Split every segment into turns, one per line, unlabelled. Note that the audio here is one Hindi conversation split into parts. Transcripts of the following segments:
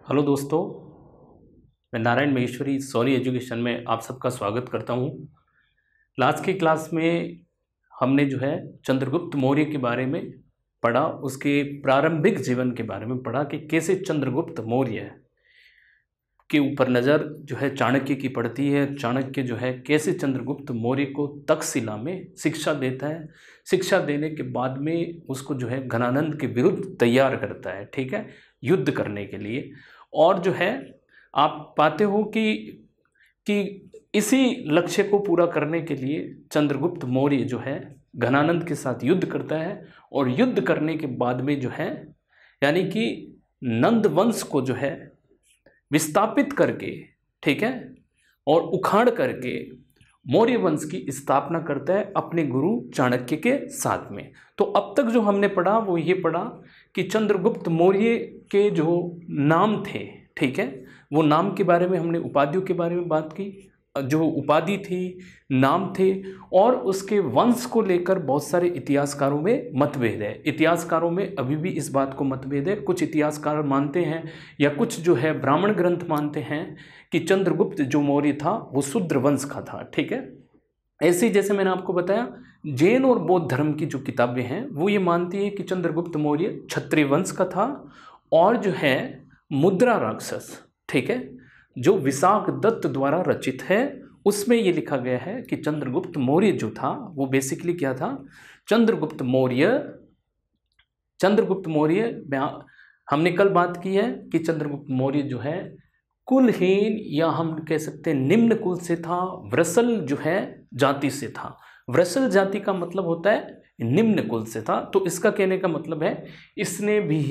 हेलो दोस्तों, मैं नारायण महेश्वरी सोनी एजुकेशन में आप सबका स्वागत करता हूं। लास्ट की क्लास में हमने जो है चंद्रगुप्त मौर्य के बारे में पढ़ा, उसके प्रारंभिक जीवन के बारे में पढ़ा कि कैसे चंद्रगुप्त मौर्य के ऊपर नज़र जो है चाणक्य की पड़ती है। चाणक्य जो है कैसे चंद्रगुप्त मौर्य को तक्षशिला में शिक्षा देता है, शिक्षा देने के बाद में उसको जो है घनानंद के विरुद्ध तैयार करता है, ठीक है, युद्ध करने के लिए। और जो है आप पाते हो कि इसी लक्ष्य को पूरा करने के लिए चंद्रगुप्त मौर्य जो है घनानंद के साथ युद्ध करता है। और युद्ध करने के बाद में जो है यानी कि नंद वंश को जो है विस्थापित करके, ठीक है, और उखाड़ करके मौर्य वंश की स्थापना करता है अपने गुरु चाणक्य के साथ में। तो अब तक जो हमने पढ़ा वो ये पढ़ा कि चंद्रगुप्त मौर्य के जो नाम थे, ठीक है, वो नाम के बारे में हमने उपाधियों के बारे में बात की, जो उपाधि थी, नाम थे, और उसके वंश को लेकर बहुत सारे इतिहासकारों में मतभेद है। इतिहासकारों में अभी भी इस बात को मतभेद है। कुछ इतिहासकार मानते हैं या कुछ जो है ब्राह्मण ग्रंथ मानते हैं कि चंद्रगुप्त जो मौर्य था वो शूद्र वंश का था, ठीक है। ऐसे ही जैसे मैंने आपको बताया, जैन और बौद्ध धर्म की जो किताबें हैं वो ये मानती हैं कि चंद्रगुप्त मौर्य क्षत्रिय वंश का था। और जो है मुद्रा राक्षस, ठीक है, जो विशाख दत्त द्वारा रचित है, उसमें ये लिखा गया है कि चंद्रगुप्त मौर्य जो था वो बेसिकली क्या था, चंद्रगुप्त मौर्य हमने कल बात की है कि चंद्रगुप्त मौर्य जो है कुलहीन या हम कह सकते हैं निम्न कुल से था, वृषल जो है जाति से था। वृषल जाति का मतलब होता है निम्न कुल से था। तो इसका कहने का मतलब है इसने भी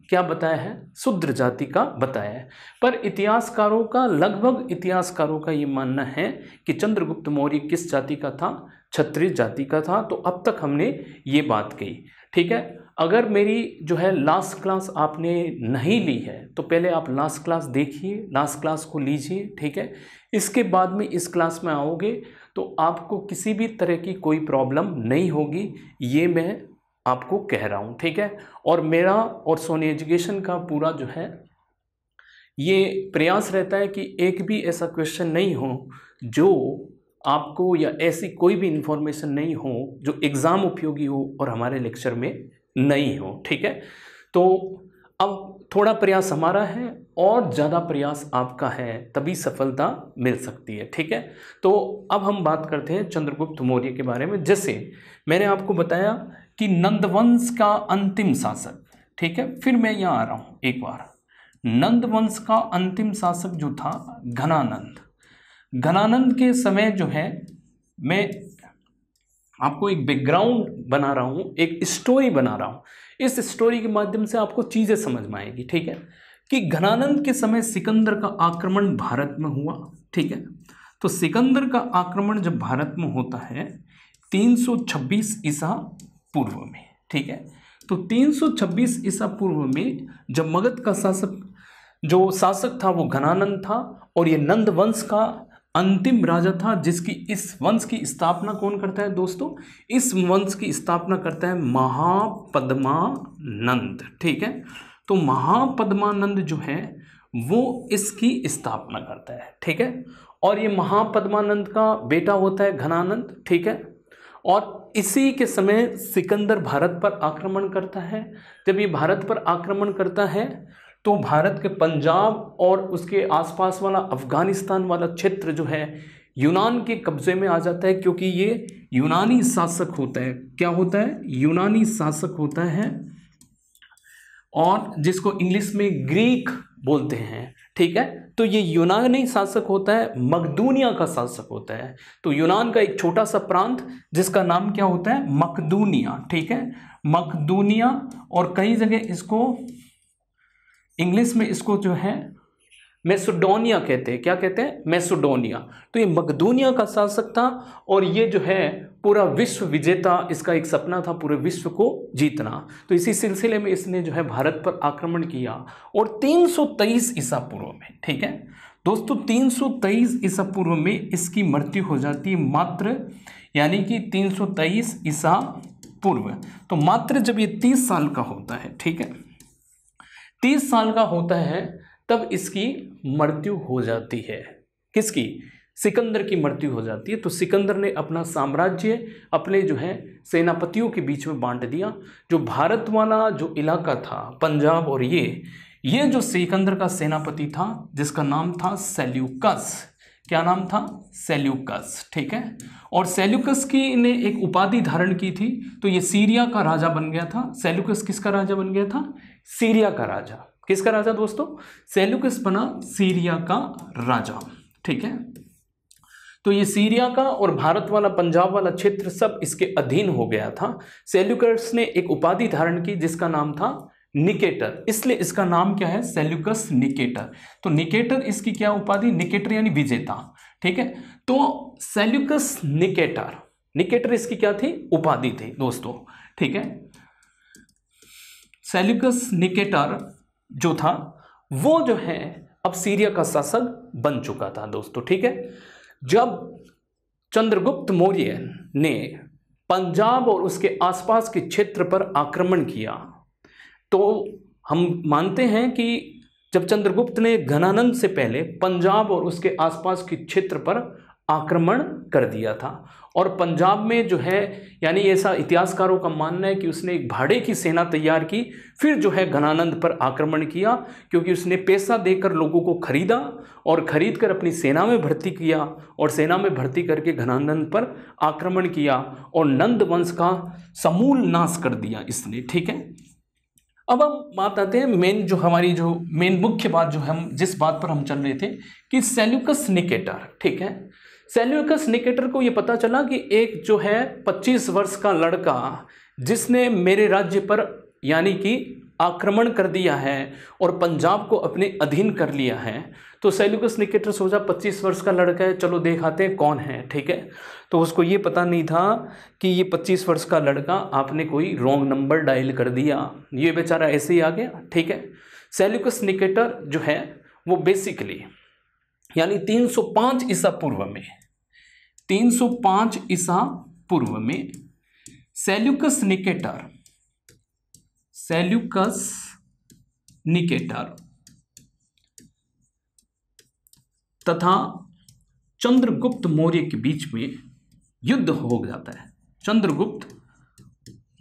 क्या बताया है, शूद्र जाति का बताया है। पर लगभग इतिहासकारों का ये मानना है कि चंद्रगुप्त मौर्य किस जाति का था, क्षत्रिय जाति का था। तो अब तक हमने ये बात कही, ठीक है। अगर मेरी जो है लास्ट क्लास आपने नहीं ली है तो पहले आप लास्ट क्लास देखिए, लास्ट क्लास को लीजिए, ठीक है। इसके बाद में इस क्लास में आओगे तो आपको किसी भी तरह की कोई प्रॉब्लम नहीं होगी, ये मैं आपको कह रहा हूँ, ठीक है। और मेरा और सोनी एजुकेशन का पूरा जो है ये प्रयास रहता है कि एक भी ऐसा क्वेश्चन नहीं हो जो आपको, या ऐसी कोई भी इंफॉर्मेशन नहीं हो जो एग्ज़ाम उपयोगी हो और हमारे लेक्चर में नहीं हो, ठीक है। तो अब थोड़ा प्रयास हमारा है और ज़्यादा प्रयास आपका है, तभी सफलता मिल सकती है, ठीक है। तो अब हम बात करते हैं चंद्रगुप्त मौर्य के बारे में। जैसे मैंने आपको बताया कि नंदवंश का अंतिम शासक, ठीक है, फिर मैं यहाँ आ रहा हूँ एक बार। नंदवंश का अंतिम शासक जो था घनानंद के समय जो है, मैं आपको एक बैकग्राउंड बना रहा हूँ, एक स्टोरी बना रहा हूँ। इस स्टोरी के माध्यम से आपको चीज़ें समझ में आएगी, ठीक है। कि घनानंद के समय सिकंदर का आक्रमण भारत में हुआ, ठीक है। तो सिकंदर का आक्रमण जब भारत में होता है 326 ईसा पूर्व में, ठीक है। तो 326 ईसा पूर्व में जब मगध का शासक था वो घनानंद था, और ये नंद वंश का अंतिम राजा था, जिसकी इस वंश की स्थापना कौन करता है दोस्तों, इस वंश की स्थापना करता है महापद्मानंद, ठीक है। तो महापद्मानंद जो है वो इसकी स्थापना करता है, ठीक है। और ये महापद्मानंद का बेटा होता है घनानंद, ठीक है। और इसी के समय सिकंदर भारत पर आक्रमण करता है। जब ये भारत पर आक्रमण करता है तो भारत के पंजाब और उसके आसपास वाला अफगानिस्तान वाला क्षेत्र जो है यूनान के कब्जे में आ जाता है, क्योंकि ये यूनानी शासक होता है। क्या होता है, यूनानी शासक होता है, और जिसको इंग्लिश में ग्रीक बोलते हैं, ठीक है। तो ये यूनानी शासक होता है, मकदूनिया का शासक होता है। तो यूनान का एक छोटा सा प्रांत जिसका नाम क्या होता है, मकदूनिया, ठीक है, मकदूनिया। और कई जगह इसको इंग्लिश में इसको जो है मैसेडोनिया कहते हैं। क्या कहते हैं, मैसेडोनिया। तो ये मकदूनिया का शासक था, और ये जो है पूरा विश्व विजेता, इसका एक सपना था पूरे विश्व को जीतना। तो इसी सिलसिले में इसने जो है भारत पर आक्रमण किया, और 323 ईसा पूर्व में, ठीक है दोस्तों, 323 ईसा पूर्व में इसकी मृत्यु हो जाती है मात्र, यानी कि 323 ईसा पूर्व। तो मात्र जब ये 30 साल का होता है, ठीक है, 30 साल का होता है तब इसकी मृत्यु हो जाती है। किसकी? सिकंदर की मृत्यु हो जाती है। तो सिकंदर ने अपना साम्राज्य अपने जो है सेनापतियों के बीच में बांट दिया। जो भारत वाला जो इलाका था पंजाब और ये जो सिकंदर का सेनापति था जिसका नाम था सेल्यूकस। क्या नाम था? सेल्यूकस। ठीक है। और सेल्यूकस की ने एक उपाधि धारण की थी, तो ये सीरिया का राजा बन गया था। सेल्यूकस किसका राजा बन गया था? सीरिया का राजा। किसका राजा दोस्तों? सेल्यूकस बना सीरिया का राजा। ठीक है। तो ये सीरिया का और भारत वाला पंजाब वाला क्षेत्र सब इसके अधीन हो गया था। सेल्यूकस ने एक उपाधि धारण की जिसका नाम था निकेटर, इसलिए इसका नाम क्या है? Seleucus Nicator. तो निकेटर इसकी क्या उपाधि? निकेटर यानी विजेता। ठीक है। तो सेल्यूकस निकेटर, निकेटर इसकी क्या थी? उपाधि थी दोस्तों। ठीक है। सेल्यूकस निकेटर जो था वो जो है अब सीरिया का शासक बन चुका था दोस्तों। ठीक है। जब चंद्रगुप्त मौर्य ने पंजाब और उसके आसपास के क्षेत्र पर आक्रमण किया, तो हम मानते हैं कि जब चंद्रगुप्त ने घनानंद से पहले पंजाब और उसके आसपास के क्षेत्र पर आक्रमण कर दिया था, और पंजाब में जो है यानी ऐसा इतिहासकारों का मानना है कि उसने एक भाड़े की सेना तैयार की, फिर जो है घनानंद पर आक्रमण किया, क्योंकि उसने पैसा देकर लोगों को खरीदा और खरीद कर अपनी सेना में भर्ती किया, और सेना में भर्ती करके घनानंद पर आक्रमण किया और नंद वंश का समूल नाश कर दिया इसने। ठीक है। अब हम बात आते हैं मेन जो हमारी जो मेन मुख्य बात जो हम जिस बात पर हम चल रहे थे कि सेल्यूकस निकेटर। ठीक है। सेल्यूकस निकेटर को ये पता चला कि एक जो है 25 वर्ष का लड़का जिसने मेरे राज्य पर यानी कि आक्रमण कर दिया है और पंजाब को अपने अधीन कर लिया है, तो सेल्यूकस निकेटर सोचा 25 वर्ष का लड़का है, चलो देखाते हैं कौन है। ठीक है। तो उसको ये पता नहीं था कि ये 25 वर्ष का लड़का आपने कोई रॉन्ग नंबर डायल कर दिया, ये बेचारा ऐसे ही आ गया। ठीक है। सेल्यूकस निकेटर जो है वो बेसिकली यानी 305 ईसा पूर्व में 305 ईसा पूर्व में सेल्यूकस निकेटर तथा चंद्रगुप्त मौर्य के बीच में युद्ध हो जाता है। चंद्रगुप्त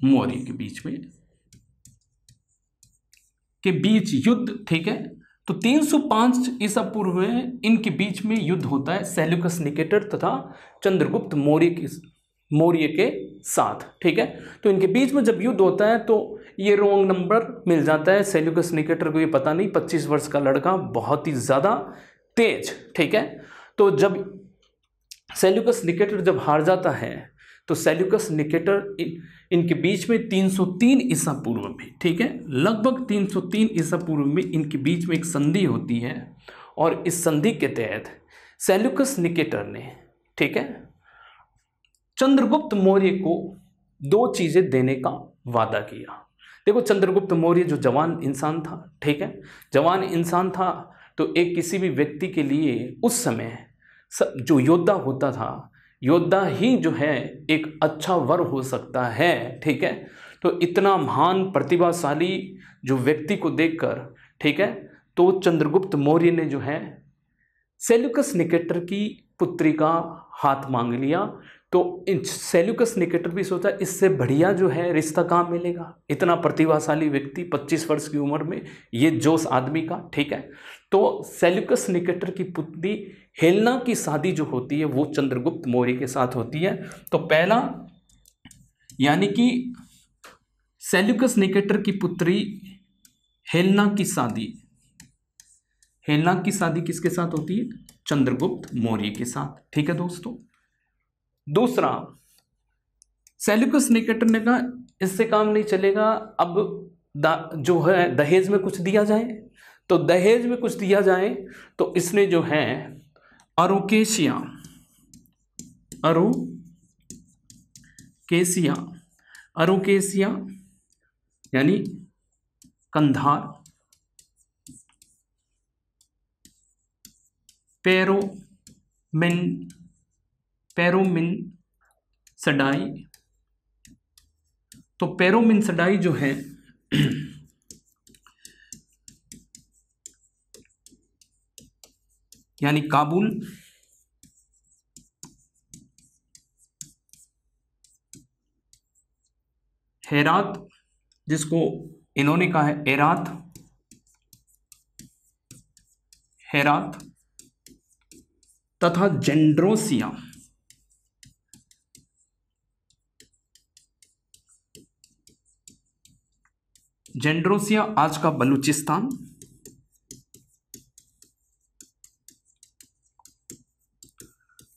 मौर्य के बीच युद्ध। ठीक है। तो 305 ईसा पूर्व में इनके बीच में युद्ध होता है सेल्यूकस निकेटर तथा चंद्रगुप्त मौर्य के साथ। ठीक है। तो इनके बीच में जब युद्ध होता है तो ये रॉन्ग नंबर मिल जाता है सेल्यूकस निकेटर को, ये पता नहीं 25 वर्ष का लड़का बहुत ही ज़्यादा तेज। ठीक है। तो जब सेल्यूकस निकेटर जब हार जाता है तो सेल्यूकस निकेटर इनके बीच में 303 ईसा पूर्व में, ठीक है, लगभग 303 ईसा पूर्व में इनके बीच में एक संधि होती है, और इस संधि के तहत सेल्यूकस निकेटर ने, ठीक है, चंद्रगुप्त मौर्य को 2 चीजें देने का वादा किया। देखो चंद्रगुप्त मौर्य जो जवान इंसान था, ठीक है, जवान इंसान था, तो एक किसी भी व्यक्ति के लिए उस समय जो योद्धा होता था, योद्धा ही जो है एक अच्छा वर हो सकता है, ठीक है। तो इतना महान प्रतिभाशाली जो व्यक्ति को देखकर, ठीक है, तो चंद्रगुप्त मौर्य ने जो है सेल्यूकस निकेटर की पुत्री का हाथ मांग लिया। तो सेल्यूकस निकेटर भी सोचा इससे बढ़िया जो है रिश्ता कहाँ मिलेगा, इतना प्रतिभाशाली व्यक्ति 25 वर्ष की उम्र में, ये जोश आदमी का, ठीक है। तो सेल्यूकस निकेटर की पुत्री हेलेना की शादी जो होती है वो चंद्रगुप्त मौर्य के साथ होती है। तो पहला यानी कि सेल्यूकस निकेटर की पुत्री हेलेना की शादी किसके साथ होती है? चंद्रगुप्त मौर्य के साथ, ठीक है दोस्तों। दूसरा, सेल्यूकस निकेटर ने कहा इससे काम नहीं चलेगा, अब जो है दहेज में कुछ दिया जाए। तो दहेज में कुछ दिया जाए तो इसने जो है अरोकेसिया यानी कंधार, पेरोमिनसडाई। तो पेरोमिनसडाई जो है यानी काबुल, हेरात जिसको इन्होंने कहा है एरात, हेरात, तथा जेंड्रोसिया, जेंड्रोसिया आज का बलूचिस्तान,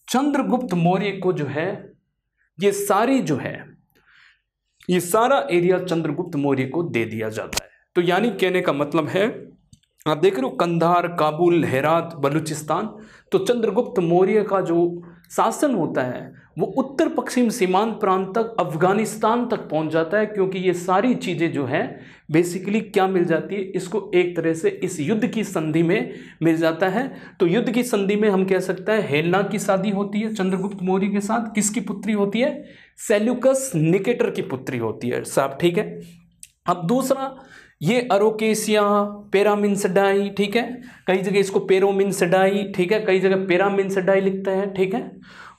चंद्रगुप्त मौर्य को जो है ये सारी जो है ये सारा एरिया चंद्रगुप्त मौर्य को दे दिया जाता है। तो यानी कहने का मतलब है, आप देख रहे हो कंधार, काबुल, हेरात, बलूचिस्तान, तो चंद्रगुप्त मौर्य का जो शासन होता है वो उत्तर पश्चिम सीमांत प्रांत तक, अफगानिस्तान तक पहुंच जाता है, क्योंकि ये सारी चीज़ें जो है बेसिकली क्या मिल जाती है, इसको एक तरह से इस युद्ध की संधि में मिल जाता है। तो युद्ध की संधि में हम कह सकते हैं हेलेना की शादी होती है चंद्रगुप्त मौर्य के साथ। किसकी पुत्री होती है? सेल्यूकस निकेटर की पुत्री होती है साहब, ठीक है। अब दूसरा, ये अरोकेसिया, पेरामिन्सडाई, ठीक है, कई जगह इसको पेरोमिन्सडाई, ठीक है, कई जगह पेरामिन्सडाई लिखते हैं, ठीक है,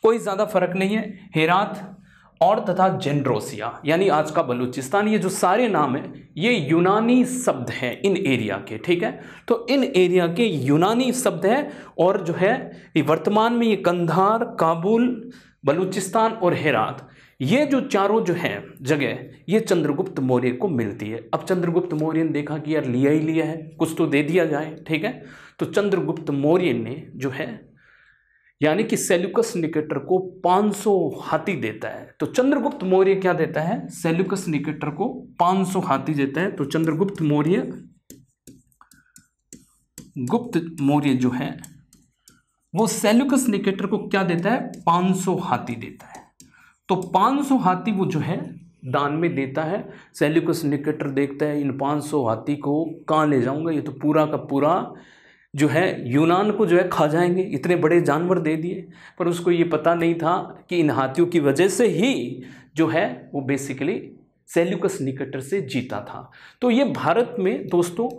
कोई ज़्यादा फर्क नहीं है। हेरात और तथा जेंड्रोसिया यानी आज का बलूचिस्तान, ये जो सारे नाम हैं ये यूनानी शब्द हैं इन एरिया के, ठीक है। तो इन एरिया के यूनानी शब्द हैं और जो है ये वर्तमान में ये कंधार, काबुल, बलूचिस्तान और हेरात, ये जो चारों जो है जगह ये चंद्रगुप्त मौर्य को मिलती है। अब चंद्रगुप्त मौर्य ने देखा कि यार लिया ही लिया है, कुछ तो दे दिया जाए, ठीक है। तो चंद्रगुप्त मौर्य ने जो है यानी कि सेल्यूकस निकेटर को 500 हाथी देता है। तो चंद्रगुप्त मौर्य क्या देता है? सेल्यूकस निकेटर को 500 हाथी देता है। तो चंद्रगुप्त मौर्य जो है वो सेल्यूकस निकेटर को क्या देता है? 500 हाथी देता है। तो 500 हाथी वो जो है दान में देता है। सेल्यूकस निकेटर देखता है इन 500 हाथी को कहाँ ले जाऊंगा, ये तो पूरा का पूरा जो है यूनान को जो है खा जाएंगे, इतने बड़े जानवर दे दिए। पर उसको ये पता नहीं था कि इन हाथियों की वजह से ही जो है वो बेसिकली सेल्यूकस निकेटर से जीता था। तो ये भारत में दोस्तों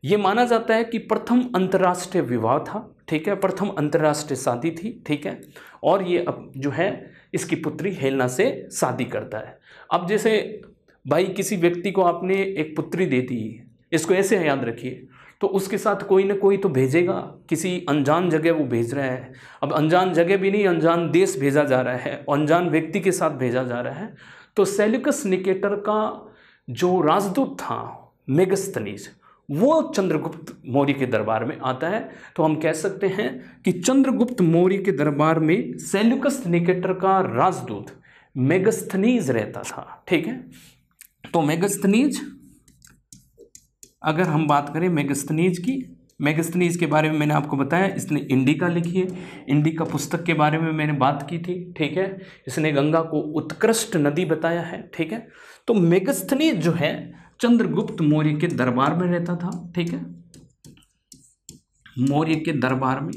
ये माना जाता है कि प्रथम अंतर्राष्ट्रीय विवाह था, ठीक है, प्रथम अंतर्राष्ट्रीय शादी थी, ठीक है। और ये अब जो है इसकी पुत्री हेलेना से शादी करता है। अब जैसे भाई किसी व्यक्ति को आपने एक पुत्री दे दी, इसको ऐसे याद रखिए, तो उसके साथ कोई ना कोई तो भेजेगा, किसी अनजान जगह वो भेज रहा है। अब अनजान जगह भी नहीं, अनजान देश भेजा जा रहा है, अनजान व्यक्ति के साथ भेजा जा रहा है। तो सेल्यूकस निकेटर का जो राजदूत था मेगस्थनीज, वो चंद्रगुप्त मौर्य के दरबार में आता है। तो हम कह सकते हैं कि चंद्रगुप्त मौर्य के दरबार में सेल्यूकस निकेटर का राजदूत मेगस्थनीज रहता था, ठीक है। तो मेगस्थनीज, अगर हम बात करें मेगस्थनीज की, मेगस्थनीज के बारे में मैंने आपको बताया, इसने इंडिका लिखी है। इंडिका पुस्तक के बारे में मैंने बात की थी, ठीक है। इसने गंगा को उत्कृष्ट नदी बताया है, ठीक है। तो मेगस्थनीज जो है चंद्रगुप्त मौर्य के दरबार में रहता था, ठीक है, मौर्य के दरबार में,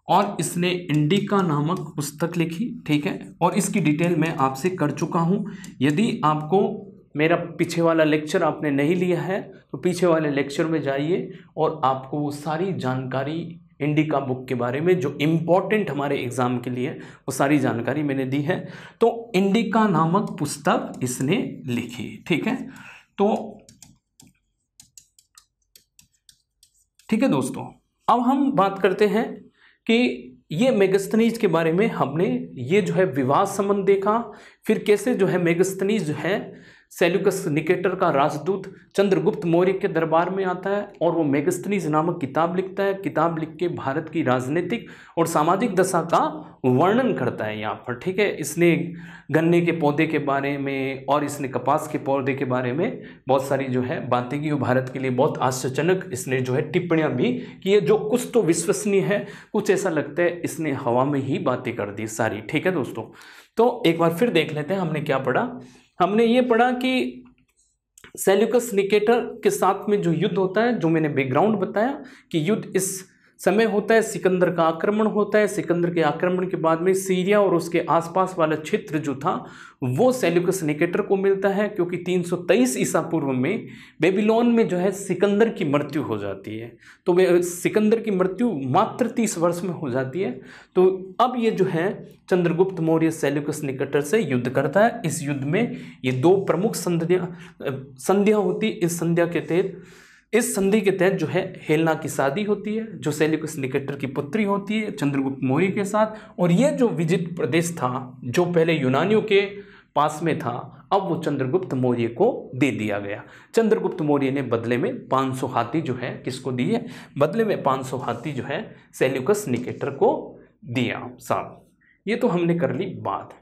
और इसने इंडिका नामक पुस्तक लिखी, ठीक है। और इसकी डिटेल मैं आपसे कर चुका हूं। यदि आपको मेरा पीछे वाला लेक्चर आपने नहीं लिया है तो पीछे वाले लेक्चर में जाइए और आपको वो सारी जानकारी इंडिका बुक के बारे में जो इम्पोर्टेंट हमारे एग्जाम के लिए वो सारी जानकारी मैंने दी है। तो इंडिका नामक पुस्तक इसने लिखी, ठीक है। तो ठीक है दोस्तों, अब हम बात करते हैं कि ये मेगस्थनीज के बारे में हमने ये जो है विवाह संबंध देखा, फिर कैसे जो है मेगस्थनीज जो है सेल्यूकस निकेटर का राजदूत चंद्रगुप्त मौर्य के दरबार में आता है और वो मेगस्थनीज नामक किताब लिखता है। किताब लिख के भारत की राजनीतिक और सामाजिक दशा का वर्णन करता है यहाँ पर, ठीक है। इसने गन्ने के पौधे के बारे में और इसने कपास के पौधे के बारे में बहुत सारी जो है बातें की और भारत के लिए बहुत आश्चर्यजनक इसने जो है टिप्पणियाँ भी की है, जो कुछ तो विश्वसनीय है, कुछ ऐसा लगता है इसने हवा में ही बातें कर दी सारी, ठीक है दोस्तों। तो एक बार फिर देख लेते हैं हमने क्या पढ़ा। हमने ये पढ़ा कि सेल्यूकस निकेटर के साथ में जो युद्ध होता है, जो मैंने बैकग्राउंड बताया कि युद्ध इस समय होता है सिकंदर का आक्रमण होता है। सिकंदर के आक्रमण के बाद में सीरिया और उसके आसपास वाला क्षेत्र जो था वो सेल्यूकस निकेटर को मिलता है, क्योंकि 323 ईसा पूर्व में बेबीलोन में जो है सिकंदर की मृत्यु हो जाती है। तो वे सिकंदर की मृत्यु मात्र 30 वर्ष में हो जाती है। तो अब ये जो है चंद्रगुप्त मौर्य सेल्यूकस निकेटर से युद्ध करता है। इस युद्ध में ये दो प्रमुख संधियां होती। इस संधि के तहत जो है हेलेना की शादी होती है, जो सेल्यूकस निकेटर की पुत्री होती है चंद्रगुप्त मौर्य के साथ। और ये जो विजित प्रदेश था जो पहले यूनानियों के पास में था, अब वो चंद्रगुप्त मौर्य को दे दिया गया। चंद्रगुप्त मौर्य ने बदले में 500 हाथी जो है किसको दिए? बदले में 500 हाथी जो है सेल्यूकस निकेटर को दिया। साहब ये तो हमने कर ली बात।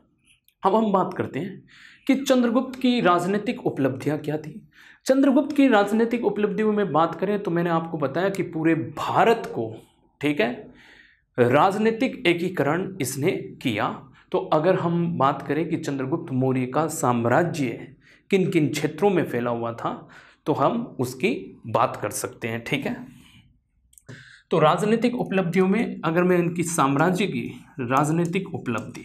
अब हम बात करते हैं कि चंद्रगुप्त की राजनीतिक उपलब्धियां क्या थी। चंद्रगुप्त की राजनीतिक उपलब्धियों में बात करें तो मैंने आपको बताया कि पूरे भारत को, ठीक है, राजनीतिक एकीकरण इसने किया। तो अगर हम बात करें कि चंद्रगुप्त मौर्य का साम्राज्य किन किन क्षेत्रों में फैला हुआ था, तो हम उसकी बात कर सकते हैं, ठीक है। तो राजनीतिक उपलब्धियों में अगर मैं इनकी साम्राज्य की राजनीतिक उपलब्धि,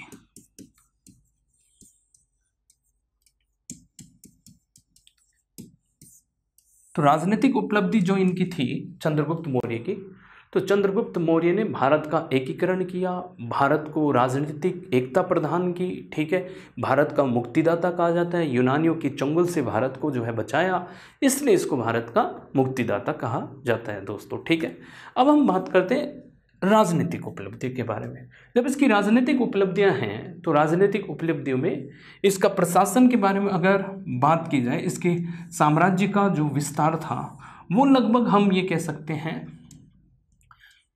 तो राजनीतिक उपलब्धि जो इनकी थी चंद्रगुप्त मौर्य की, तो चंद्रगुप्त मौर्य ने भारत का एकीकरण किया, भारत को राजनीतिक एकता प्रदान की, ठीक है। भारत का मुक्तिदाता कहा जाता है, यूनानियों की चंगुल से भारत को जो है बचाया, इसलिए इसको भारत का मुक्तिदाता कहा जाता है दोस्तों, ठीक है। अब हम बात करते हैं राजनीतिक उपलब्धि के बारे में। जब इसकी राजनीतिक उपलब्धियां हैं तो राजनीतिक उपलब्धियों में इसका प्रशासन के बारे में अगर बात की जाए, इसके साम्राज्य का जो विस्तार था वो लगभग हम ये कह सकते हैं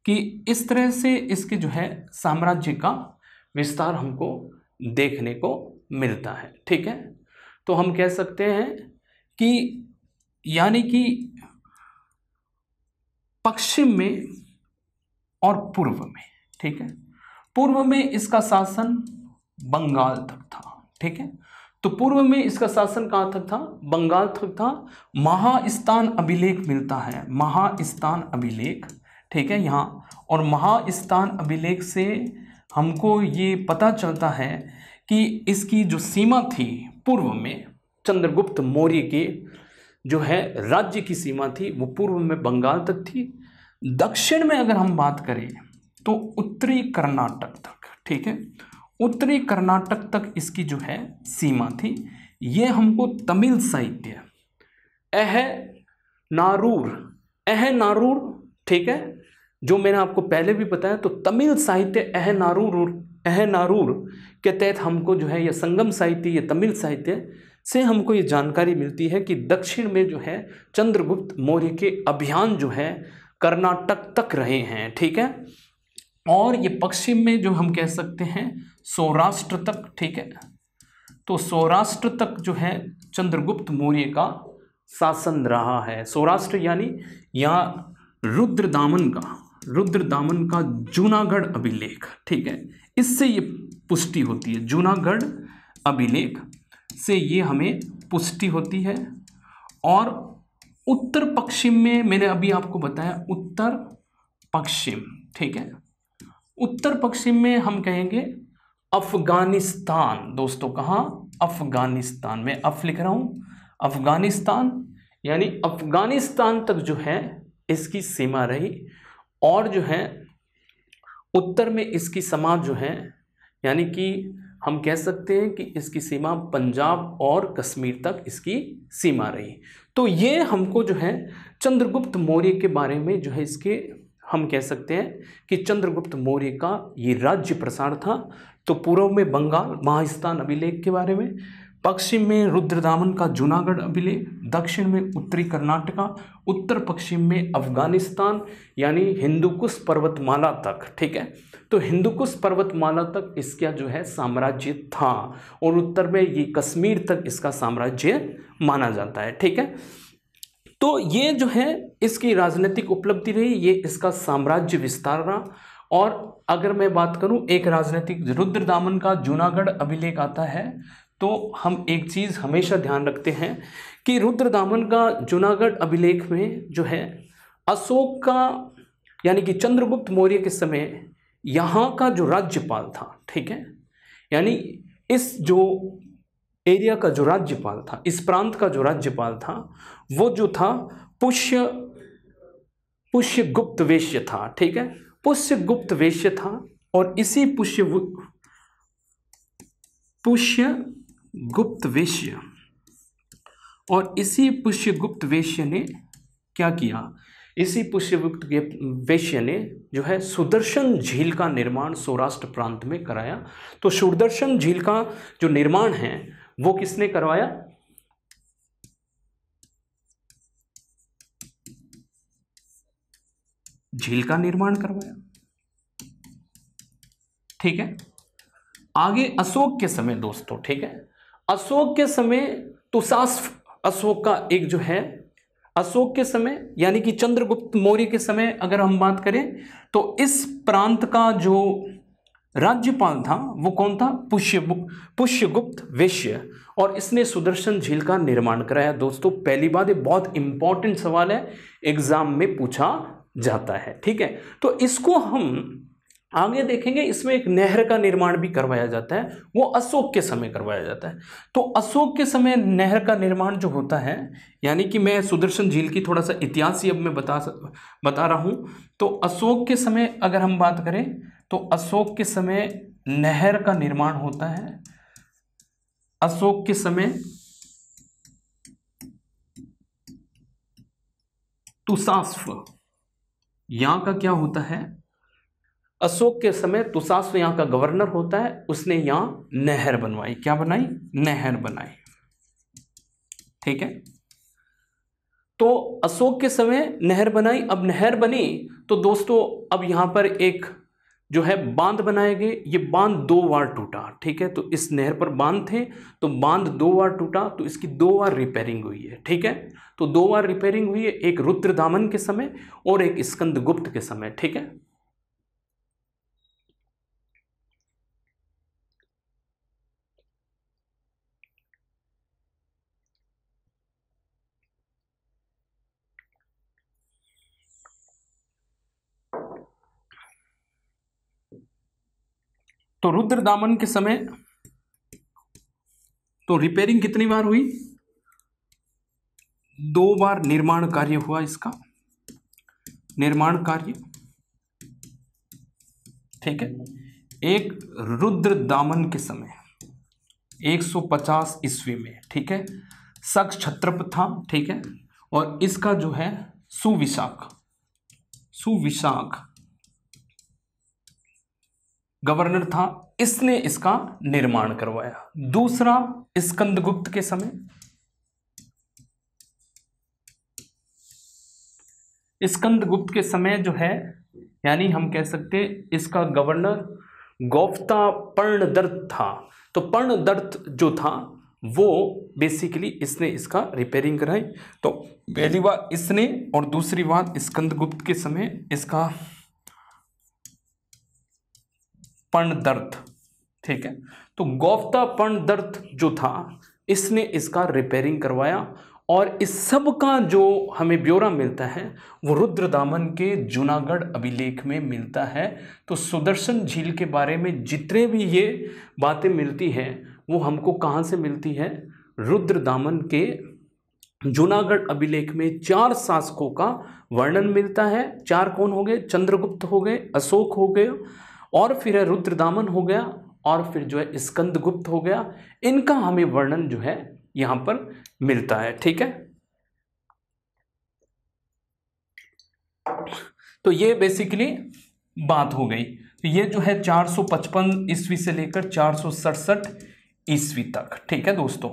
कि इस तरह से इसके जो है साम्राज्य का विस्तार हमको देखने को मिलता है, ठीक है। तो हम कह सकते हैं कि यानी कि पश्चिम में और पूर्व में, ठीक है, पूर्व में इसका शासन बंगाल तक था, ठीक है। तो पूर्व में इसका शासन कहाँ तक था? बंगाल तक था। महास्थान अभिलेख मिलता है, महास्थान अभिलेख, ठीक है, यहाँ। और महास्थान अभिलेख से हमको ये पता चलता है कि इसकी जो सीमा थी पूर्व में, चंद्रगुप्त मौर्य के जो है राज्य की सीमा थी वो पूर्व में बंगाल तक थी। दक्षिण में अगर हम बात करें तो उत्तरी कर्नाटक तक, ठीक है, उत्तरी कर्नाटक तक इसकी जो है सीमा थी। ये हमको तमिल साहित्य अहनारूर, ठीक है, जो मैंने आपको पहले भी बताया, तो तमिल साहित्य अहनारूर के तहत हमको जो है यह संगम साहित्य, ये तमिल साहित्य से हमको ये जानकारी मिलती है कि दक्षिण में जो है चंद्रगुप्त मौर्य के अभियान जो है कर्नाटक तक रहे हैं, ठीक है। और ये पश्चिम में जो हम कह सकते हैं सौराष्ट्र तक, ठीक है। तो सौराष्ट्र तक जो है चंद्रगुप्त मौर्य का शासन रहा है। सौराष्ट्र यानी यहाँ रुद्रदामन का जूनागढ़ अभिलेख, ठीक है, इससे ये पुष्टि होती है। जूनागढ़ अभिलेख से ये हमें पुष्टि होती है। और उत्तर पश्चिम में मैंने अभी आपको बताया उत्तर पश्चिम, ठीक है, उत्तर पश्चिम में हम कहेंगे अफगानिस्तान। दोस्तों कहाँ? अफगानिस्तान। में अफ लिख रहा हूँ, अफगानिस्तान, यानी अफगानिस्तान तक जो है इसकी सीमा रही। और जो है उत्तर में इसकी सीमा जो है, यानी कि हम कह सकते हैं कि इसकी सीमा पंजाब और कश्मीर तक इसकी सीमा रही। तो ये हमको जो है चंद्रगुप्त मौर्य के बारे में जो है इसके हम कह सकते हैं कि चंद्रगुप्त मौर्य का ये राज्य प्रसार था। तो पूर्व में बंगाल महास्थान अभिलेख के बारे में, पश्चिम में रुद्रदामन का जूनागढ़ अभिलेख, दक्षिण में उत्तरी कर्नाटका, उत्तर पश्चिम में अफगानिस्तान यानी हिंदुकुश पर्वतमाला तक, ठीक है। तो हिंदुकुश पर्वतमाला तक इसका जो है साम्राज्य था। और उत्तर में ये कश्मीर तक इसका साम्राज्य माना जाता है, ठीक है। तो ये जो है इसकी राजनीतिक उपलब्धि रही, ये इसका साम्राज्य विस्तार रहा। और अगर मैं बात करूं एक राजनीतिक, रुद्रदामन का जूनागढ़ अभिलेख आता है, तो हम एक चीज़ हमेशा ध्यान रखते हैं कि रुद्रदामन का जूनागढ़ अभिलेख में जो है अशोक का यानी कि चंद्रगुप्त मौर्य के समय यहाँ का जो राज्यपाल था, ठीक है, यानी इस जो एरिया का जो राज्यपाल था, इस प्रांत का जो राज्यपाल था, वो जो था पुष्यगुप्त वैश्य था, ठीक है, पुष्यगुप्त वैश्य था। और इसी पुष्यगुप्त वैश्य और इसी पुष्यगुप्त वैश्य ने क्या किया, इसी पुष्यगुप्त वैश्य ने जो है सुदर्शन झील का निर्माण सौराष्ट्र प्रांत में कराया। तो सुदर्शन झील का जो निर्माण है वो किसने करवाया, झील का निर्माण करवाया, ठीक है। आगे अशोक के समय दोस्तों, ठीक है, अशोक के समय तुषास्फ अशोक का एक जो है, अशोक के समय यानी कि चंद्रगुप्त मौर्य के समय अगर हम बात करें तो इस प्रांत का जो राज्यपाल था वो कौन था, पुष्यगुप्त वैश्य, और इसने सुदर्शन झील का निर्माण कराया। दोस्तों पहली बात, ये बहुत इंपॉर्टेंट सवाल है, एग्जाम में पूछा जाता है, ठीक है। तो इसको हम आगे देखेंगे, इसमें एक नहर का निर्माण भी करवाया जाता है, वो अशोक के समय करवाया जाता है। तो अशोक के समय नहर का निर्माण जो होता है, यानी कि मैं सुदर्शन झील की थोड़ा सा इतिहास ही अब मैं बता रहा हूं। तो अशोक के समय अगर हम बात करें तो अशोक के समय नहर का निर्माण होता है। अशोक के समय तुषास्व यहां का क्या होता है, अशोक के समय तुषास्व यहाँ का गवर्नर होता है, उसने यहाँ नहर बनवाई, क्या बनाई, नहर बनाई, ठीक है। तो अशोक के समय नहर बनाई। अब नहर बनी तो दोस्तों अब यहाँ पर एक जो है बांध बनाए गए, ये बांध 2 बार टूटा, ठीक है। तो इस नहर पर बांध थे, तो बांध 2 बार टूटा, तो इसकी 2 बार रिपेयरिंग हुई है, ठीक है। तो 2 बार रिपेयरिंग हुई है, एक रुद्रदामन के समय और एक स्कंदगुप्त के समय, ठीक है। तो रुद्रदामन के समय तो रिपेयरिंग कितनी बार हुई, 2 बार निर्माण कार्य हुआ, इसका निर्माण कार्य, ठीक है। एक रुद्रदामन के समय 150 ईस्वी में, ठीक है, शक क्षत्रप था, ठीक है, और इसका जो है सुविशाख गवर्नर था, इसने इसका निर्माण करवाया। दूसरा स्कंदगुप्त के समय, स्कंदगुप्त के समय जो है, यानी हम कह सकते हैं इसका गवर्नर गौफ्ता पर्णदर्त था। तो पर्णदर्त जो था वो बेसिकली इसने इसका रिपेयरिंग कराई। तो पहली बार इसने और दूसरी बार स्कंदगुप्त के समय इसका पर्णदर्त, ठीक है। तो गौफ्ता पर्णदर्त जो था इसने इसका रिपेयरिंग करवाया। और इस सब का जो हमें ब्यौरा मिलता है वो रुद्रदामन के जूनागढ़ अभिलेख में मिलता है। तो सुदर्शन झील के बारे में जितने भी ये बातें मिलती हैं वो हमको कहाँ से मिलती है, रुद्रदामन के जूनागढ़ अभिलेख में 4 शासकों का वर्णन मिलता है। 4 कौन हो गए, चंद्रगुप्त हो गए, अशोक हो गए, और फिर रुद्रदामन हो गया, और फिर जो है स्कंदगुप्त हो गया। इनका हमें वर्णन जो है यहां पर मिलता है, ठीक है। तो ये बेसिकली बात हो गई। तो ये जो है 455 ईस्वी से लेकर 467 ईस्वी तक, ठीक है दोस्तों।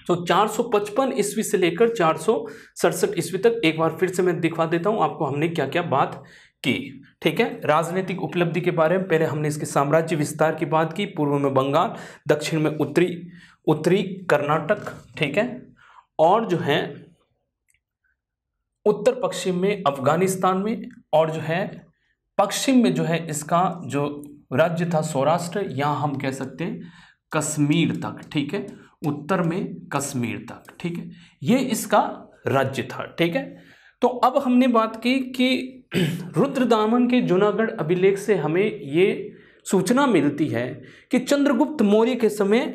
तो 455 ईस्वी से लेकर 467 ईस्वी तक एक बार फिर से मैं दिखा देता हूं आपको हमने क्या क्या बात की, ठीक है। राजनीतिक उपलब्धि के बारे में पहले हमने इसके साम्राज्य विस्तार की बात की, पूर्व में बंगाल, दक्षिण में उत्तरी कर्नाटक, ठीक है, और जो है उत्तर पश्चिम में अफगानिस्तान में, और जो है पश्चिम में जो है इसका जो राज्य था सौराष्ट्र, यहाँ हम कह सकते हैं कश्मीर तक, ठीक है, उत्तर में कश्मीर तक, ठीक है, ये इसका राज्य था, ठीक है। तो अब हमने बात की कि रुद्रदामन के जूनागढ़ अभिलेख से हमें ये सूचना मिलती है कि चंद्रगुप्त मौर्य के समय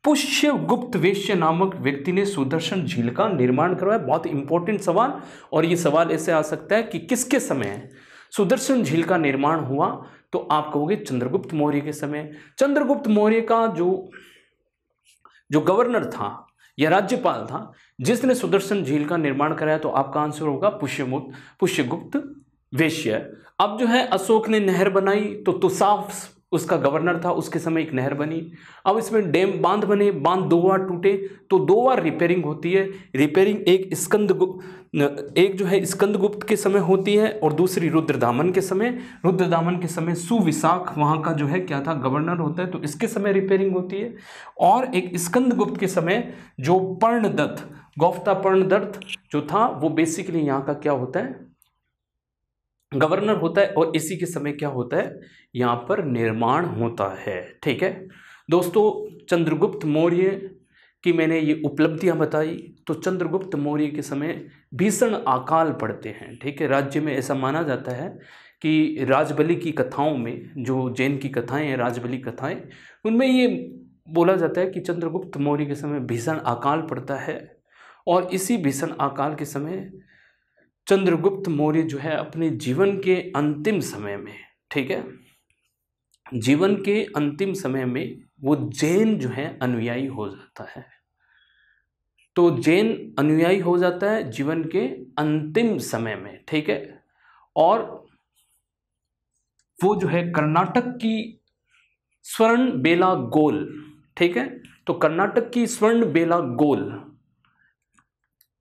पुष्यगुप्त वेश्य नामक व्यक्ति ने सुदर्शन झील का निर्माण करवाया। बहुत इंपॉर्टेंट सवाल, और ये सवाल ऐसे आ सकता है कि किसके समय सुदर्शन झील का निर्माण हुआ, तो आप कहोगे चंद्रगुप्त मौर्य के समय। चंद्रगुप्त मौर्य का जो गवर्नर था या राज्यपाल था जिसने सुदर्शन झील का निर्माण कराया, तो आपका आंसर होगा पुष्यगुप्त वेश्य। अब जो है अशोक ने नहर बनाई, तो तुसाफ उसका गवर्नर था, उसके समय एक नहर बनी। अब इसमें डैम बांध बने, बांध 2 बार टूटे, तो 2 बार रिपेयरिंग होती है। रिपेयरिंग एक जो है स्कंदगुप्त के समय होती है और दूसरी रुद्रदामन के समय। रुद्रदामन के समय सुविशाख वहाँ का जो है क्या था, गवर्नर होता है, तो इसके समय रिपेयरिंग होती है। और एक स्कंदगुप्त के समय जो पर्णदत्त, गौफ्ता पर्णदत्त जो था, वो बेसिकली यहाँ का क्या होता है, गवर्नर होता है, और इसी के समय क्या होता है, यहाँ पर निर्माण होता है। ठीक है दोस्तों, चंद्रगुप्त मौर्य की मैंने ये उपलब्धियां बताई। तो चंद्रगुप्त मौर्य के समय भीषण अकाल पड़ते हैं। ठीक है, राज्य में ऐसा माना जाता है कि राजबली की कथाओं में, जो जैन की कथाएं हैं, राजबली कथाएं, उनमें ये बोला जाता है कि चंद्रगुप्त मौर्य के समय भीषण अकाल पड़ता है। और इसी भीषण अकाल के समय चंद्रगुप्त मौर्य जो है अपने जीवन के अंतिम समय में, ठीक है, जीवन के अंतिम समय में वो जैन जो है अनुयायी हो जाता है। तो जैन अनुयायी हो जाता है जीवन के अंतिम समय में। ठीक है, और वो जो है कर्नाटक की स्वर्ण बेलागोल, ठीक है, तो कर्नाटक की स्वर्ण बेलागोल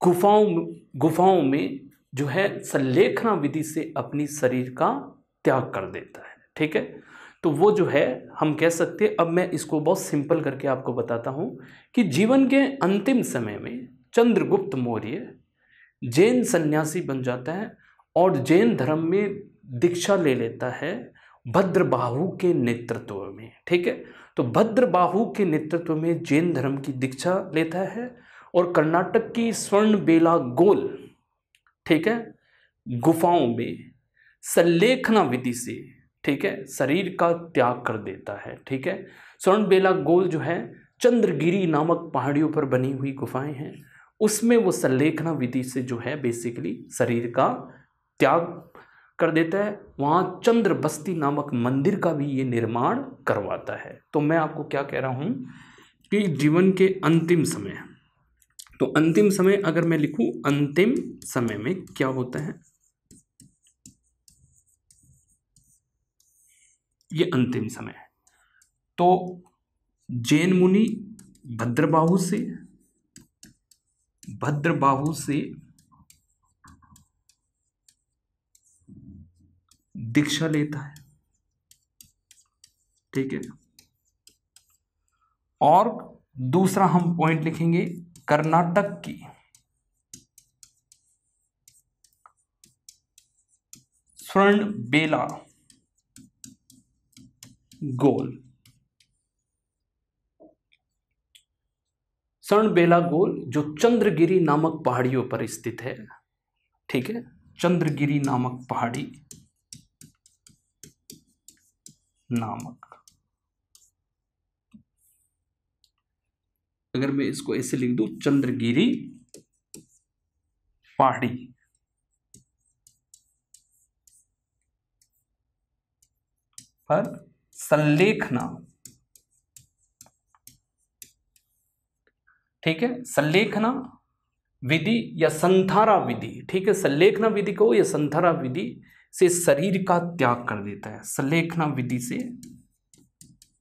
गुफाओं में जो है संलेखना विधि से अपनी शरीर का त्याग कर देता है। ठीक है, तो वो जो है हम कह सकते हैं, अब मैं इसको बहुत सिंपल करके आपको बताता हूं कि जीवन के अंतिम समय में चंद्रगुप्त मौर्य जैन सन्यासी बन जाता है और जैन धर्म में दीक्षा ले लेता है भद्रबाहु के नेतृत्व में। ठीक है, तो भद्रबाहु के नेतृत्व में जैन धर्म की दीक्षा लेता है और कर्नाटक की स्वर्ण बेलागोल, ठीक है, गुफाओं में संलेखना विधि से, ठीक है, शरीर का त्याग कर देता है। ठीक है, स्वर्ण बेलागोल जो है चंद्रगिरी नामक पहाड़ियों पर बनी हुई गुफाएं हैं, उसमें वो संलेखना विधि से जो है बेसिकली शरीर का त्याग कर देता है। वहाँ चंद्र बस्ती नामक मंदिर का भी ये निर्माण करवाता है। तो मैं आपको क्या कह रहा हूँ कि जीवन के अंतिम समय, तो अंतिम समय अगर मैं लिखूं, अंतिम समय में क्या होता है, ये अंतिम समय है। तो जैन मुनि भद्रबाहु से दीक्षा लेता है। ठीक है, और दूसरा हम पॉइंट लिखेंगे, कर्नाटक की स्वर्ण बेला गोल, स्वर्ण बेला गोल जो चंद्रगिरी नामक पहाड़ियों पर स्थित है। ठीक है, चंद्रगिरी नामक पहाड़ी नामक, अगर मैं इसको ऐसे लिख दूं, चंद्रगिरी पहाड़ी पर संलेखना, ठीक है, संलेखना विधि या संथारा विधि, ठीक है, संलेखना विधि को या संथारा विधि से शरीर का त्याग कर देता है। संलेखना विधि से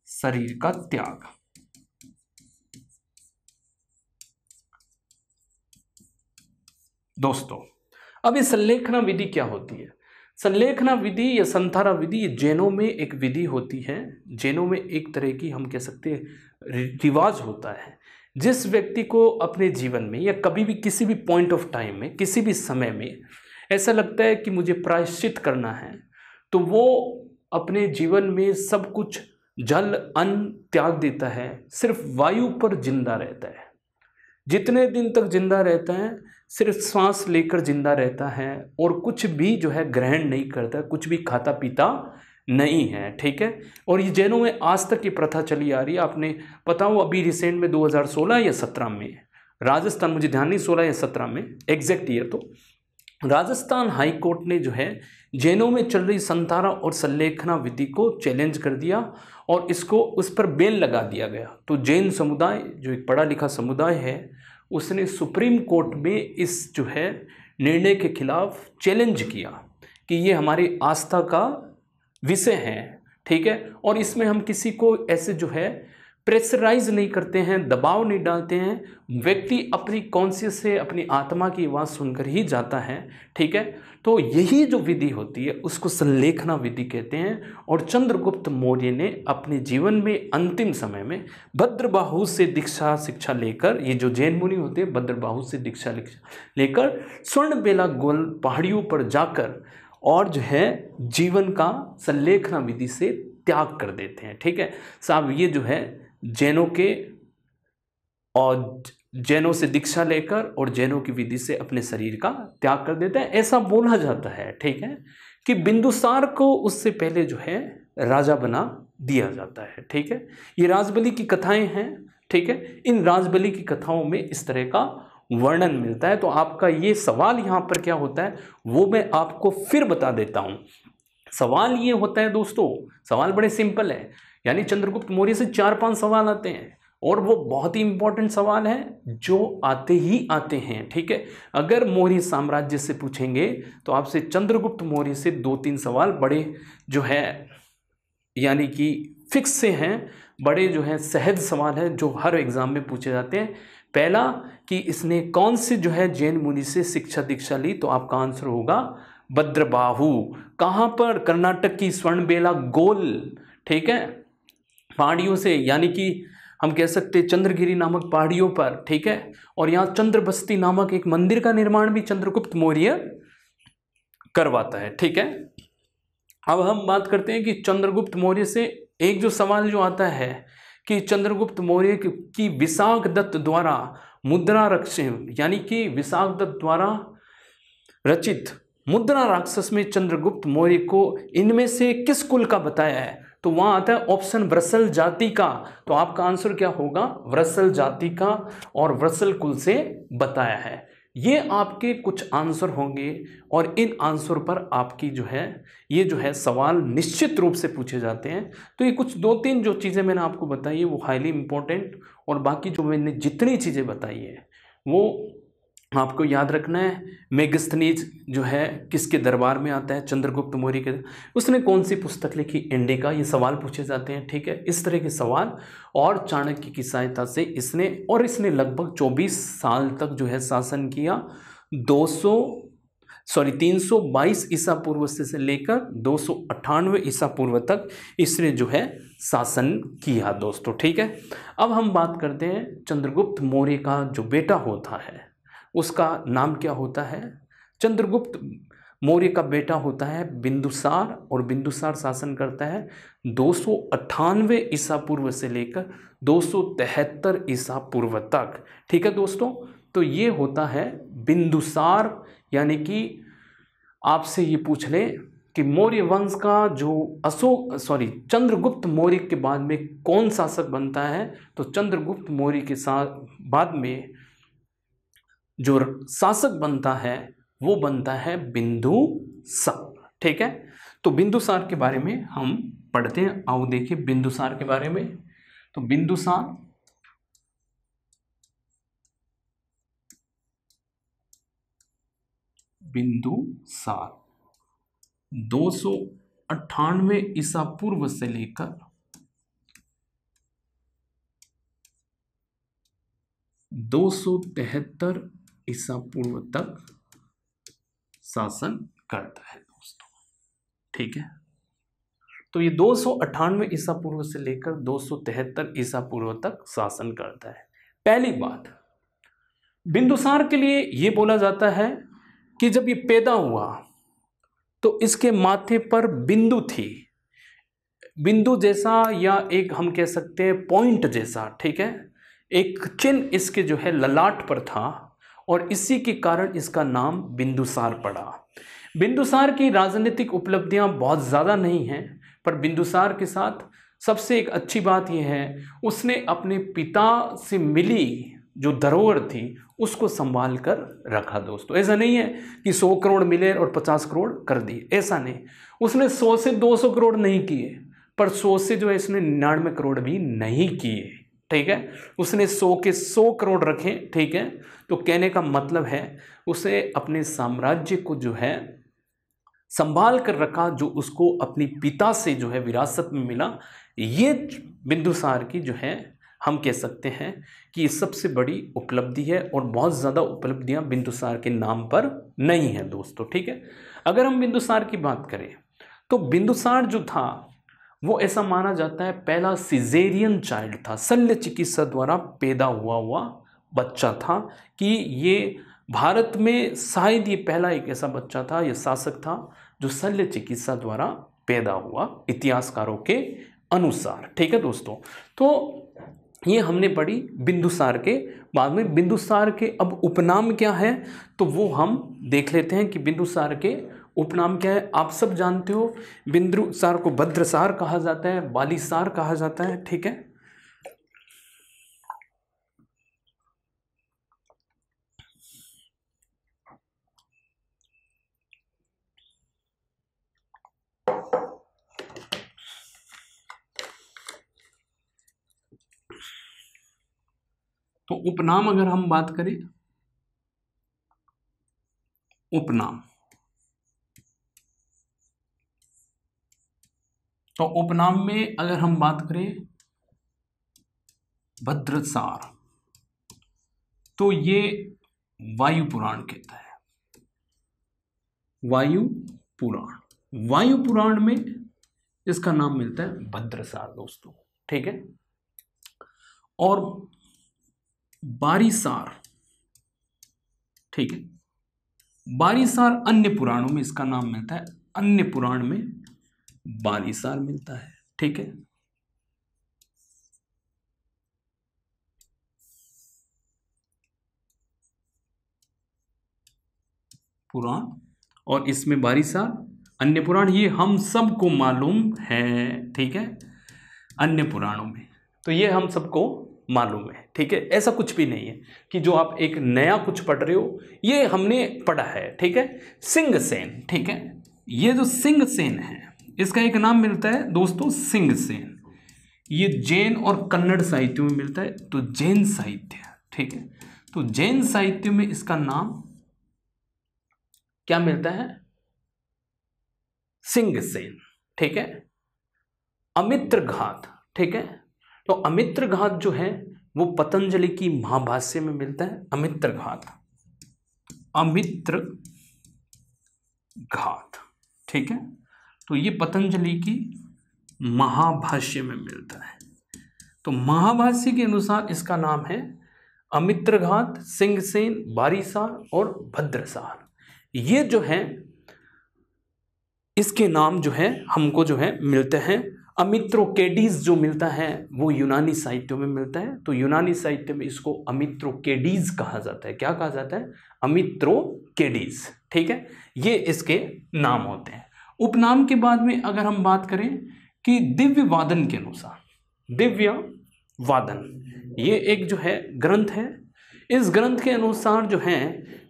शरीर का त्याग। दोस्तों, अब ये संलेखना विधि क्या होती है? संलेखना विधि या संथारा विधि जैनों में एक विधि होती है। जैनों में एक तरह की हम कह सकते हैं रिवाज होता है। जिस व्यक्ति को अपने जीवन में या कभी भी किसी भी पॉइंट ऑफ टाइम में, किसी भी समय में ऐसा लगता है कि मुझे प्रायश्चित करना है, तो वो अपने जीवन में सब कुछ जल अन्न त्याग देता है, सिर्फ वायु पर जिंदा रहता है। जितने दिन तक जिंदा रहता है सिर्फ श्वास लेकर जिंदा रहता है और कुछ भी जो है ग्रहण नहीं करता, कुछ भी खाता पीता नहीं है, ठीक है। और ये जैनों में आज तक ये प्रथा चली आ रही है। आपने पता हो अभी रिसेंट में 2016 या 17 में राजस्थान, मुझे ध्यान नहीं 16 या 17 में एग्जैक्ट ईयर, तो राजस्थान हाई कोर्ट ने जो है जैनों में चल रही संतारा और संलेखना विधि को चैलेंज कर दिया और इसको उस पर बैन लगा दिया गया। तो जैन समुदाय जो एक पढ़ा लिखा समुदाय है उसने सुप्रीम कोर्ट में इस जो है निर्णय के खिलाफ चैलेंज किया कि ये हमारी आस्था का विषय है, ठीक है। और इसमें हम किसी को ऐसे जो है प्रेशराइज नहीं करते हैं, दबाव नहीं डालते हैं, व्यक्ति अपनी कॉन्शियस से अपनी आत्मा की आवाज़ सुनकर ही जाता है, ठीक है। तो यही जो विधि होती है उसको संलेखना विधि कहते हैं। और चंद्रगुप्त मौर्य ने अपने जीवन में अंतिम समय में भद्रबाहु से दीक्षा शिक्षा लेकर, ये जो जैन मुनि होते हैं भद्रबाहु से दीक्षा लेकर स्वर्णबेला गोल पहाड़ियों पर जाकर और जो है जीवन का संलेखना विधि से त्याग कर देते हैं, ठीक है साहब। ये जो है जैनों के और जैनों से दीक्षा लेकर और जैनों की विधि से अपने शरीर का त्याग कर देते हैं, ऐसा बोला जाता है, ठीक है, कि बिंदुसार को उससे पहले जो है राजा बना दिया जाता है, ठीक है। ये राजबली की कथाएं हैं, ठीक है। इन राजबली की कथाओं में इस तरह का वर्णन मिलता है। तो आपका ये सवाल यहाँ पर क्या होता है वो मैं आपको फिर बता देता हूँ। सवाल ये होता है दोस्तों, सवाल बड़े सिंपल है, यानी चंद्रगुप्त मौर्य से 4-5 सवाल आते हैं और वो बहुत ही इंपॉर्टेंट सवाल है जो आते ही आते हैं, ठीक है। अगर मौर्य साम्राज्य से पूछेंगे तो आपसे चंद्रगुप्त मौर्य से 2-3 सवाल बड़े जो है यानी कि फिक्स से हैं, बड़े जो है सहज सवाल है जो हर एग्जाम में पूछे जाते हैं। पहला कि इसने कौन से जो है जैन मुनि से शिक्षा दीक्षा ली, तो आपका आंसर होगा भद्रबाहु। कहाँ पर? कर्नाटक की स्वर्णबेला गोल, ठीक है, पहाड़ियों से, यानी कि हम कह सकते हैं चंद्रगिरी नामक पहाड़ियों पर, ठीक है। और यहाँ चंद्रबस्ती नामक एक मंदिर का निर्माण भी चंद्रगुप्त मौर्य करवाता है, ठीक है। अब हम बात करते हैं कि चंद्रगुप्त मौर्य से एक जो सवाल जो आता है कि चंद्रगुप्त मौर्य की विशाखदत्त द्वारा मुद्रा रक्षण, यानी कि विशाखदत्त द्वारा रचित मुद्रा राक्षस में चंद्रगुप्त मौर्य को इनमें से किस कुल का बताया है, तो वहां आता है ऑप्शन वृषल जाति का। तो आपका आंसर क्या होगा? वृषल जाति का और वृषल कुल से बताया है। ये आपके कुछ आंसर होंगे और इन आंसर पर आपकी जो है ये जो है सवाल निश्चित रूप से पूछे जाते हैं। तो ये कुछ 2-3 जो चीज़ें मैंने आपको बताई है वो हाईली इंपॉर्टेंट, और बाकी जो मैंने जितनी चीज़ें बताई है वो आपको याद रखना है। मेगस्थनीज जो है किसके दरबार में आता है? चंद्रगुप्त मौर्य के। उसने कौन सी पुस्तक लिखी? इंडिका। ये सवाल पूछे जाते हैं, ठीक है। इस तरह के सवाल और चाणक्य की सहायता से इसने लगभग 24 साल तक जो है शासन किया। 322 ईसा पूर्व से लेकर 298 ईसा पूर्व तक इसने जो है शासन किया दोस्तों, ठीक है। अब हम बात करते हैं चंद्रगुप्त मौर्य का जो बेटा होता है उसका नाम क्या होता है? चंद्रगुप्त मौर्य का बेटा होता है बिंदुसार, और बिंदुसार शासन करता है 298 ईसा पूर्व से लेकर 273 ईसा पूर्व तक, ठीक है दोस्तों। तो ये होता है बिंदुसार, यानी कि आपसे ये पूछ लें कि मौर्य वंश का जो चंद्रगुप्त मौर्य के बाद में कौन शासक बनता है, तो चंद्रगुप्त मौर्य के साथ बाद में जो शासक बनता है वो बनता है बिंदुसार, ठीक है। तो बिंदुसार के बारे में हम पढ़ते हैं। आओ देखिए बिंदुसार के बारे में। तो बिंदुसार बिंदुसार 298 ईसा पूर्व से लेकर 273 ईसा पूर्व तक शासन करता है दोस्तों, ठीक है। तो ये 298 ईसा पूर्व से लेकर 273 ईसा पूर्व तक शासन करता है। पहली बात, बिंदुसार के लिए ये बोला जाता है कि जब ये पैदा हुआ तो इसके माथे पर बिंदु थी, बिंदु जैसा या एक हम कह सकते हैं पॉइंट जैसा, ठीक है, एक चिन्ह इसके जो है ललाट पर था, और इसी के कारण इसका नाम बिंदुसार पड़ा। बिंदुसार की राजनीतिक उपलब्धियां बहुत ज़्यादा नहीं हैं, पर बिंदुसार के साथ सबसे एक अच्छी बात यह है, उसने अपने पिता से मिली जो धरोहर थी उसको संभाल कर रखा दोस्तों। ऐसा नहीं है कि 100 करोड़ मिले और 50 करोड़ कर दिए, ऐसा नहीं। उसने 100 से 200 करोड़ नहीं किए, पर 100 से जो है इसने 99 करोड़ भी नहीं किए, ठीक है। उसने 100 के 100 करोड़ रखे, ठीक है। तो कहने का मतलब है उसे अपने साम्राज्य को जो है संभाल कर रखा, जो उसको अपनी पिता से जो है विरासत में मिला। ये बिंदुसार की जो है हम कह सकते हैं कि सबसे बड़ी उपलब्धि है, और बहुत ज़्यादा उपलब्धियां बिंदुसार के नाम पर नहीं है दोस्तों, ठीक है। अगर हम बिंदुसार की बात करें तो बिंदुसार जो था वो ऐसा माना जाता है पहला सिजेरियन चाइल्ड था, शल्य चिकित्सा द्वारा पैदा हुआ बच्चा था, कि ये भारत में शायद ये पहला एक ऐसा बच्चा था या शासक था जो शल्य चिकित्सा द्वारा पैदा हुआ, इतिहासकारों के अनुसार, ठीक है दोस्तों। तो ये हमने पढ़ी बिंदुसार के। बाद में बिंदुसार के अब उपनाम क्या है तो वो हम देख लेते हैं कि बिंदुसार के उपनाम क्या है। आप सब जानते हो बिंदुसार को भद्रसार कहा जाता है, बालीसार कहा जाता है, ठीक है। तो उपनाम अगर हम बात करें, उपनाम, तो उपनाम में अगर हम बात करें भद्रसार, तो ये वायु पुराण कहता है। वायु पुराण, वायु पुराण में इसका नाम मिलता है भद्रसार दोस्तों, ठीक है। और बारीसार, ठीक है, बारीसार अन्य पुराणों में इसका नाम मिलता है, अन्य पुराण में बारीसार मिलता है, ठीक है। पुराण और इसमें बारीसार, अन्य पुराण, ये हम सबको मालूम है, ठीक है, अन्य पुराणों में। तो ये हम सबको मालूम है, ठीक है। ऐसा कुछ भी नहीं है कि जो आप एक नया कुछ पढ़ रहे हो, ये हमने पढ़ा है, ठीक है। सिंहसेन, ठीक है, ये जो सिंहसेन है इसका एक नाम मिलता है दोस्तों सिंहसेन। ये जैन और कन्नड़ साहित्यों में मिलता है, तो जैन साहित्य, ठीक है। तो जैन साहित्य में इसका नाम क्या मिलता है, सिंहसेन, ठीक है। अमित्र घात, ठीक है। तो अमित्र घात जो है वो पतंजलि की महाभाष्य में मिलता है, अमित्र घात, अमित्र घात, ठीक है। तो ये पतंजलि की महाभाष्य में मिलता है। तो महाभाष्य के अनुसार इसका नाम है अमित्र घात, सिंहसेन, बारीसार और भद्रसार। ये जो है इसके नाम जो है हमको जो है मिलते हैं। अमित्रोकेडीज जो मिलता है वो यूनानी साहित्यों में मिलता है, तो यूनानी साहित्य में इसको अमित्रोकेडीज कहा जाता है। क्या कहा जाता है, अमित्रोकेडीज, ठीक है। ये इसके नाम होते हैं। उपनाम के बाद में अगर हम बात करें कि दिव्य वादन के अनुसार, दिव्य वादन ये एक जो है ग्रंथ है। इस ग्रंथ के अनुसार जो है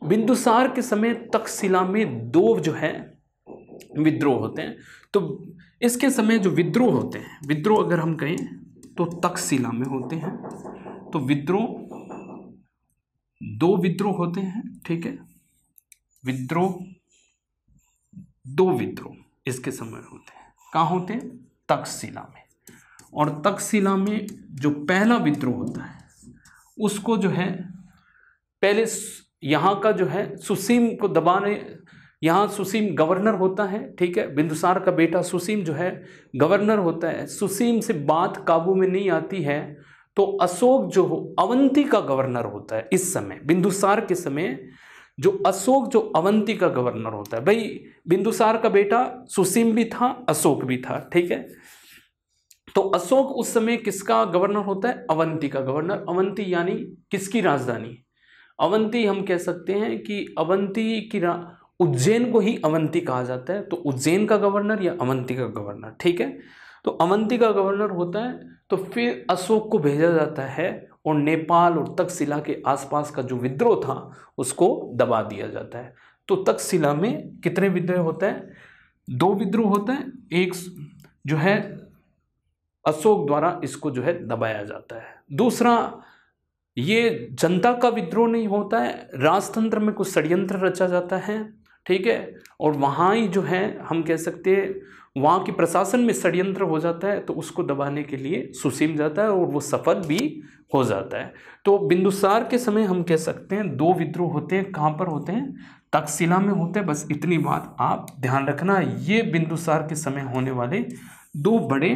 बिंदुसार के समय तक्षशिला में 2 जो है विद्रोह होते हैं। तो इसके समय जो विद्रोह होते हैं, विद्रोह अगर हम कहें तो तक्षशिला में होते हैं। तो विद्रोह 2 विद्रोह होते हैं, ठीक है। विद्रोह 2 विद्रोह इसके समय होते हैं। कहाँ होते हैं, तक्षशिला में। और तक्षशिला में जो पहला विद्रोह होता है उसको जो है पहले यहाँ का जो है सुसीम को दबाने, यहाँ सुसीम गवर्नर होता है, ठीक है। बिंदुसार का बेटा सुसीम जो है गवर्नर होता है। सुसीम से बात काबू में नहीं आती है तो अशोक जो अवंती का गवर्नर होता है। इस समय बिंदुसार के समय जो अशोक जो अवंती का गवर्नर होता है, भाई बिंदुसार का बेटा सुसीम भी था, अशोक भी था, ठीक है। तो अशोक उस समय किसका गवर्नर होता है, अवंती का गवर्नर। अवंती यानी किसकी राजधानी, अवंती हम कह सकते हैं कि अवंती की उज्जैन को ही अवंती कहा जाता है, तो उज्जैन का गवर्नर या अवंती का गवर्नर, ठीक है। तो अवंती का गवर्नर होता है, तो फिर अशोक को भेजा जाता है और नेपाल और तक्षशिला के आसपास का जो विद्रोह था उसको दबा दिया जाता है। तो तक्षशिला में कितने विद्रोह होते हैं? 2 विद्रोह होते हैं। एक जो है अशोक द्वारा इसको जो है दबाया जाता है, दूसरा ये जनता का विद्रोह नहीं होता है, राजतंत्र में कुछ षड्यंत्र रचा जाता है, ठीक है। और वहाँ ही जो है हम कह सकते हैं वहाँ के प्रशासन में षड्यंत्र हो जाता है, तो उसको दबाने के लिए सुसीम जाता है और वो सफल भी हो जाता है। तो बिंदुसार के समय हम कह सकते हैं 2 विद्रोह होते हैं। कहाँ पर होते हैं? तक्षशिला में होते हैं। बस इतनी बात आप ध्यान रखना, ये बिंदुसार के समय होने वाले 2 बड़े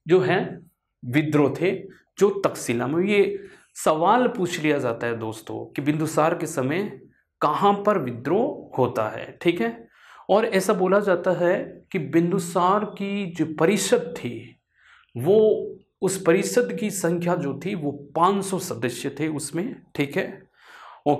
जो है विद्रोह थे जो तक्षशिला में। ये सवाल पूछ लिया जाता है दोस्तों कि बिंदुसार के समय कहाँ पर विद्रोह होता है, ठीक है। और ऐसा बोला जाता है कि बिंदुसार की जो परिषद थी वो, उस परिषद की संख्या जो थी वो 500 सदस्य थे उसमें, ठीक है। और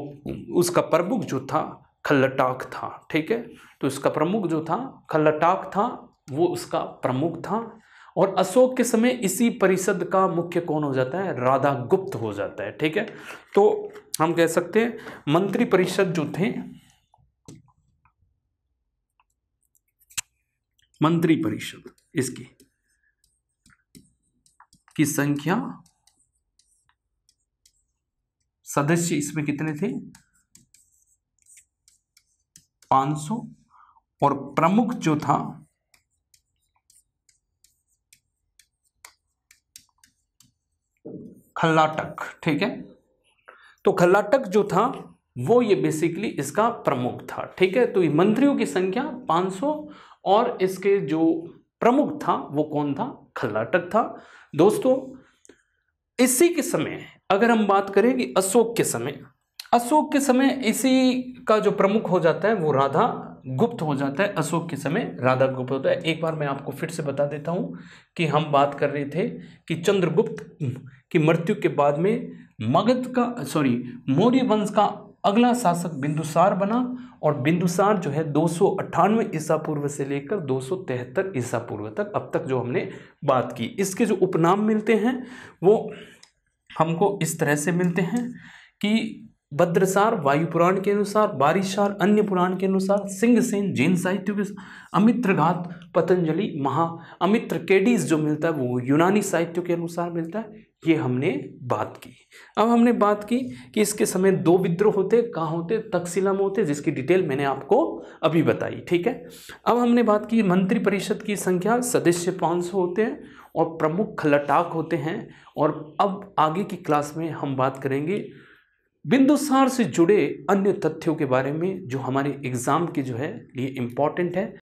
उसका प्रमुख जो था खल्लटाक था, ठीक है। तो इसका प्रमुख जो था खल्लटाक था, वो उसका प्रमुख था। और अशोक के समय इसी परिषद का मुख्य कौन हो जाता है? राधा गुप्त हो जाता है, ठीक है। तो हम कह सकते हैं मंत्री परिषद जो थे, मंत्री परिषद इसकी की संख्या सदस्य इसमें कितने थे? 500। और प्रमुख जो था खल्लाटक, ठीक है। तो खल्लाटक जो था वो ये बेसिकली इसका प्रमुख था, ठीक है। तो ये मंत्रियों की संख्या 500 और इसके जो प्रमुख था वो कौन था? खल्लाटक था। दोस्तों इसी के समय अगर हम बात करें कि अशोक के समय इसी का जो प्रमुख हो जाता है वो राधा गुप्त हो जाता है। अशोक के समय राधा गुप्त होता है। एक बार मैं आपको फिर से बता देता हूं कि हम बात कर रहे थे कि चंद्रगुप्त की मृत्यु के बाद में मौर्य वंश का अगला शासक बिंदुसार बना। और बिंदुसार जो है 298 ईसा पूर्व से लेकर 273 ईसा पूर्व तक, अब तक जो हमने बात की, इसके जो उपनाम मिलते हैं वो हमको इस तरह से मिलते हैं कि भद्रसार वायु पुराण के अनुसार, बारिशार अन्य पुराण के अनुसार, सिंहसेन जैन साहित्य के, अमित्रघात पतंजलि अमित्र केडीज जो मिलता है वो यूनानी साहित्य के अनुसार मिलता है। ये हमने बात की। अब हमने बात की कि इसके समय 2 विद्रोह होते, कहाँ होते? तक्षशिला में होते, जिसकी डिटेल मैंने आपको अभी बताई, ठीक है। अब हमने बात की मंत्री परिषद की संख्या सदस्य 500 होते हैं और प्रमुख खल्लटाक होते हैं। और अब आगे की क्लास में हम बात करेंगे बिंदुसार से जुड़े अन्य तथ्यों के बारे में जो हमारे एग्जाम के जो है लिए इम्पोर्टेंट है।